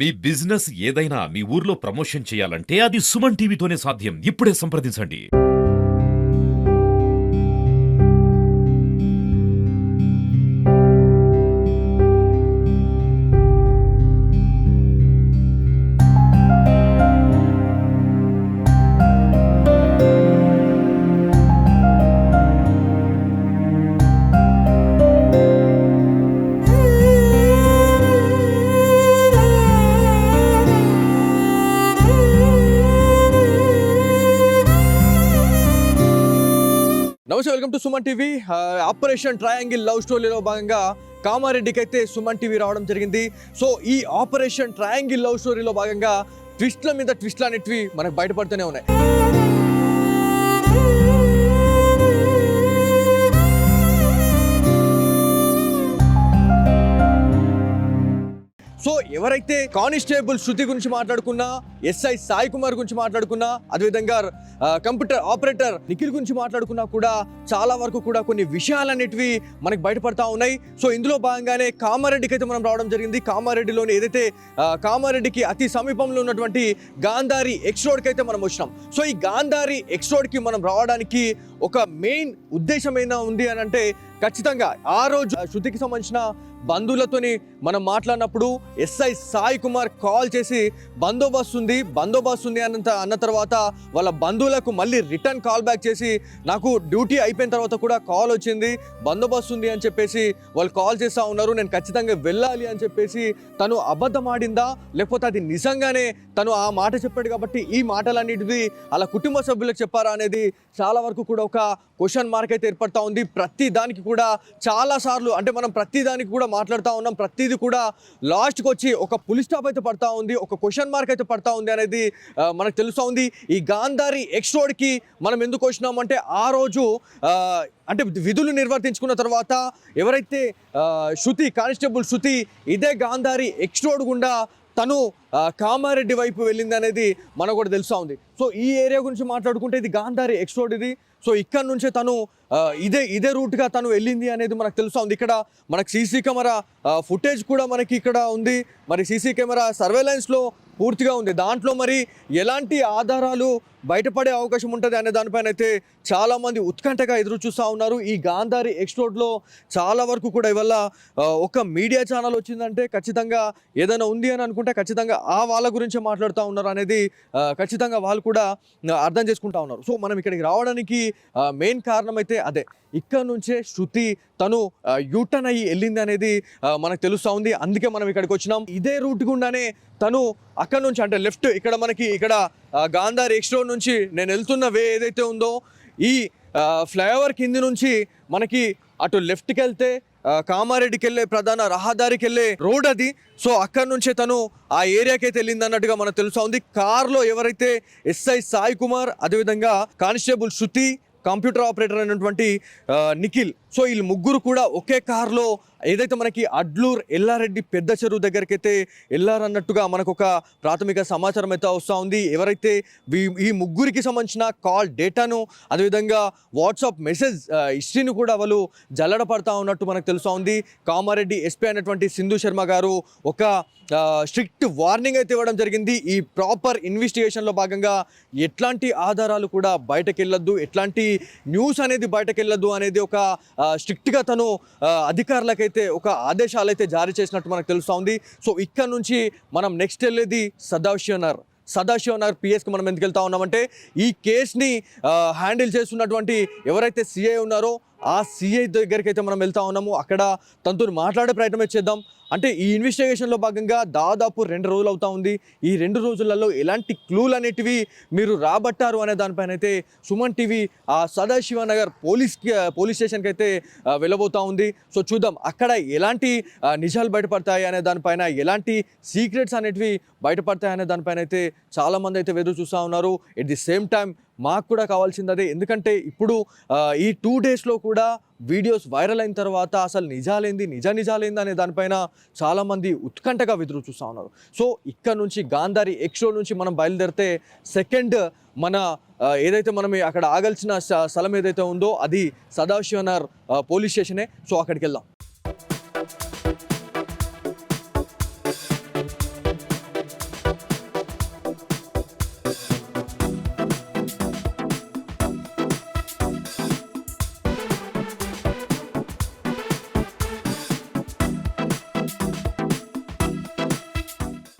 మీ business ఏదైనా మీ ఊర్లో promotion చేయాలంటే అది సుమన్ టీవీతోనే సాధ్యం. ఇప్పుడే సంప్రదించండి. నమస్తే, welcome to Suman TV. Operation triangle love స్టోరీలో భాగంగా కామారెడ్డికి అయితే సుమన్ టీవీ రావడం జరిగింది. సో ఈ ఆపరేషన్ ట్రయాంగిల్ లవ్ స్టోరీలో భాగంగా ట్విస్ట్ల మీద ట్విస్ట్లు అనేటివి మనకు బయటపడుతూనే ఉన్నాయి. సో ఎవరైతే కానిస్టేబుల్ శృతి గురించి మాట్లాడుకున్నా, ఎస్ఐ సాయి కుమార్ గురించి మాట్లాడుకున్నా, అదేవిధంగా కంప్యూటర్ ఆపరేటర్ నిఖిల్ గురించి మాట్లాడుకున్నా కూడా చాలా వరకు కూడా కొన్ని విషయాలన్నిటివి మనకి బయటపడతా ఉన్నాయి. సో ఇందులో భాగంగానే కామారెడ్డికి అయితే మనం రావడం జరిగింది. కామారెడ్డిలోని ఏదైతే కామారెడ్డికి అతి సమీపంలో ఉన్నటువంటి గాంధారి ఎక్స్ రోడ్కి అయితే మనం వచ్చినాం. సో ఈ గాంధారి ఎక్స్ రోడ్కి మనం రావడానికి ఒక మెయిన్ ఉద్దేశం ఏమైనా ఉంది అని అంటే, ఖచ్చితంగా ఆ రోజు శృతికి సంబంధించిన బంధువులతోని మనం మాట్లాడినప్పుడు ఎస్ఐ సాయి కుమార్ కాల్ చేసి బందోబస్తు ఉంది అన్న తర్వాత వాళ్ళ బంధువులకు మళ్ళీ రిటర్న్ కాల్ బ్యాక్ చేసి, నాకు డ్యూటీ అయిపోయిన తర్వాత కూడా కాల్ వచ్చింది, బందోబస్తు ఉంది అని చెప్పేసి వాళ్ళు కాల్ చేస్తూ ఉన్నారు, నేను ఖచ్చితంగా వెళ్ళాలి అని చెప్పేసి తను అబద్ధం ఆడిందా లేకపోతే అది నిజంగానే తను ఆ మాట చెప్పాడు కాబట్టి ఈ మాటలన్నిటిది అలా కుటుంబ సభ్యులకు చెప్పారా అనేది చాలా వరకు కూడా ఒక క్వశ్చన్ మార్క్ అయితే ఏర్పడతా ఉంది. ప్రతి దానికి కూడా చాలాసార్లు అంటే మనం ప్రతి దానికి కూడా మాట్లాడుతూ ఉన్నాం, ప్రతిదీ కూడా లాస్ట్కి వచ్చి ఒక పులి స్టాప్ అయితే పడతా ఉంది, ఒక క్వశ్చన్ మార్క్ అయితే పడతా ఉంది అనేది మనకు తెలుస్తూ ఉంది. ఈ గాంధారి ఎక్స్ రోడ్కి మనం ఎందుకు వచ్చినామంటే, ఆ రోజు అంటే విధులు నిర్వర్తించుకున్న తర్వాత ఎవరైతే శృతి కానిస్టేబుల్ శృతి ఇదే గాంధారి ఎక్స్ రోడ్ గుండా తను కామారెడ్డి వైపు వెళ్ళింది అనేది మనకు కూడా తెలుస్తూ ఉంది. సో ఈ ఏరియా గురించి మాట్లాడుకుంటే ఇది గాంధారి ఎక్స్ రోడ్ ఇది. సో ఇక్కడ నుంచే తను ఇదే రూట్గా తను వెళ్ళింది అనేది మనకు తెలుస్తూ ఉంది. ఇక్కడ మనకు సీసీ కెమెరా ఫుటేజ్ కూడా మనకి ఇక్కడ ఉంది, మరి సీసీ కెమెరా సర్వేలెన్స్లో పూర్తిగా ఉంది. దాంట్లో మరి ఎలాంటి ఆధారాలు బయటపడే అవకాశం ఉంటుంది అనే దానిపైన అయితే చాలామంది ఉత్కంఠగా ఎదురు చూస్తూ ఉన్నారు. ఈ గాంధారి ఎక్స్ రోడ్లో చాలా వరకు కూడా ఇవల్ల ఒక మీడియా ఛానల్ వచ్చిందంటే ఖచ్చితంగా ఏదైనా ఉంది అని అనుకుంటే ఖచ్చితంగా ఆ వాళ్ళ గురించే మాట్లాడుతూ ఉన్నారు అనేది ఖచ్చితంగా వాళ్ళు కూడా అర్థం చేసుకుంటా ఉన్నారు. సో మనం ఇక్కడికి రావడానికి మెయిన్ కారణం అయితే అదే. ఇక్కడ నుంచే శృతి తను యూటర్న్ అయ్యి వెళ్ళింది అనేది మనకు తెలుస్తూ ఉంది. అందుకే మనం ఇక్కడికి వచ్చినాం. ఇదే రూట్ గుండానే తను అక్కడ నుంచి అంటే లెఫ్ట్ ఇక్కడ గాంధారి ఎక్స్ రోడ్ నుంచి నేను వెళ్తున్న వే ఏదైతే ఉందో, ఈ ఫ్లైఓవర్ కింది నుంచి మనకి అటు లెఫ్ట్కి వెళ్తే కామారెడ్డికి వెళ్ళే ప్రధాన రహదారికి వెళ్ళే రోడ్ అది. సో అక్కడ నుంచే తను ఆ ఏరియాకి అయితే వెళ్ళింది అన్నట్టుగా మనకు తెలుస్తూ ఉంది. కార్లో ఎవరైతే ఎస్ఐ సాయి కుమార్, అదేవిధంగా కానిస్టేబుల్ శృతి, కంప్యూటర్ ఆపరేటర్ అయినటువంటి నిఖిల్, సో వీళ్ళు ముగ్గురు కూడా ఒకే కారులో ఏదైతే మనకి అడ్లూర్ ఎల్లారెడ్డి పెద్ద చెరువు దగ్గరికి అయితే వెళ్ళారన్నట్టుగా మనకు ఒక ప్రాథమిక సమాచారం అయితే వస్తూ ఉంది. ఎవరైతే ఈ ముగ్గురికి సంబంధించిన కాల్ డేటాను, అదేవిధంగా వాట్సాప్ మెసేజ్ హిస్టరీని కూడా వాళ్ళు జల్లడ పడతా ఉన్నట్టు మనకు తెలుస్తూ ఉంది. కామారెడ్డి ఎస్పీ అయినటువంటి సింధు శర్మ గారు ఒక స్ట్రిక్ట్ వార్నింగ్ అయితే ఇవ్వడం జరిగింది. ఈ ప్రాపర్ ఇన్వెస్టిగేషన్లో భాగంగా ఎట్లాంటి ఆధారాలు కూడా బయటకు వెళ్ళొద్దు, ఎట్లాంటి న్యూస్ అనేది బయటకు వెళ్ళొద్దు అనేది ఒక స్ట్రిక్ట్గా తను అధికారులకైతే ఒక ఆదేశాలు అయితే జారీ చేసినట్టు మనకు తెలుస్తూ ఉంది. సో ఇక్కడ నుంచి మనం నెక్స్ట్ వెళ్ళేది సదాశివనగర్ పిఎస్కి మనం ఎందుకు వెళ్తా ఉన్నామంటే, ఈ కేసుని హ్యాండిల్ చేస్తున్నటువంటి ఎవరైతే సిఐ ఉన్నారో ఆ సిఐ దగ్గరికి అయితే మనం వెళ్తా ఉన్నాము. అక్కడ తనతో మాట్లాడే ప్రయత్నం చేద్దాం. అంటే ఈ ఇన్వెస్టిగేషన్లో భాగంగా దాదాపు 2 రోజులు అవుతా ఉంది. ఈ 2 రోజులలో ఎలాంటి క్లూలు అనేటివి మీరు రాబట్టారు అనే దానిపైన అయితే సుమన్ టీవీ ఆ సదాశివనగర్ పోలీస్ స్టేషన్కి అయితే వెళ్ళబోతూ ఉంది. సో చూద్దాం అక్కడ ఎలాంటి నిజాలు బయటపడతాయి అనే దానిపైన, ఎలాంటి సీక్రెట్స్ అనేటివి బయటపడతాయి అనే దానిపైన అయితే చాలామంది అయితే ఎదురు చూస్తూ ఉన్నారు. ఎట్ ది సేమ్ టైం మాకు కూడా కావాల్సింది అదే. ఎందుకంటే ఇప్పుడు ఈ 2 డేస్లో కూడా వీడియోస్ వైరల్ అయిన తర్వాత అసలు నిజాలేంది అనే దానిపైన చాలామంది ఉత్కంఠగా ఎదురు చూస్తూ ఉన్నారు. సో ఇక్కడ నుంచి గాంధారి ఎక్స్ రోడ్ నుంచి మనం బయలుదేరితే సెకండ్ మన ఏదైతే మనం అక్కడ ఆగాల్సిన స్థలం ఏదైతే ఉందో అది సదాశివనగర్ పోలీస్ స్టేషనే. సో అక్కడికి వెళ్దాం.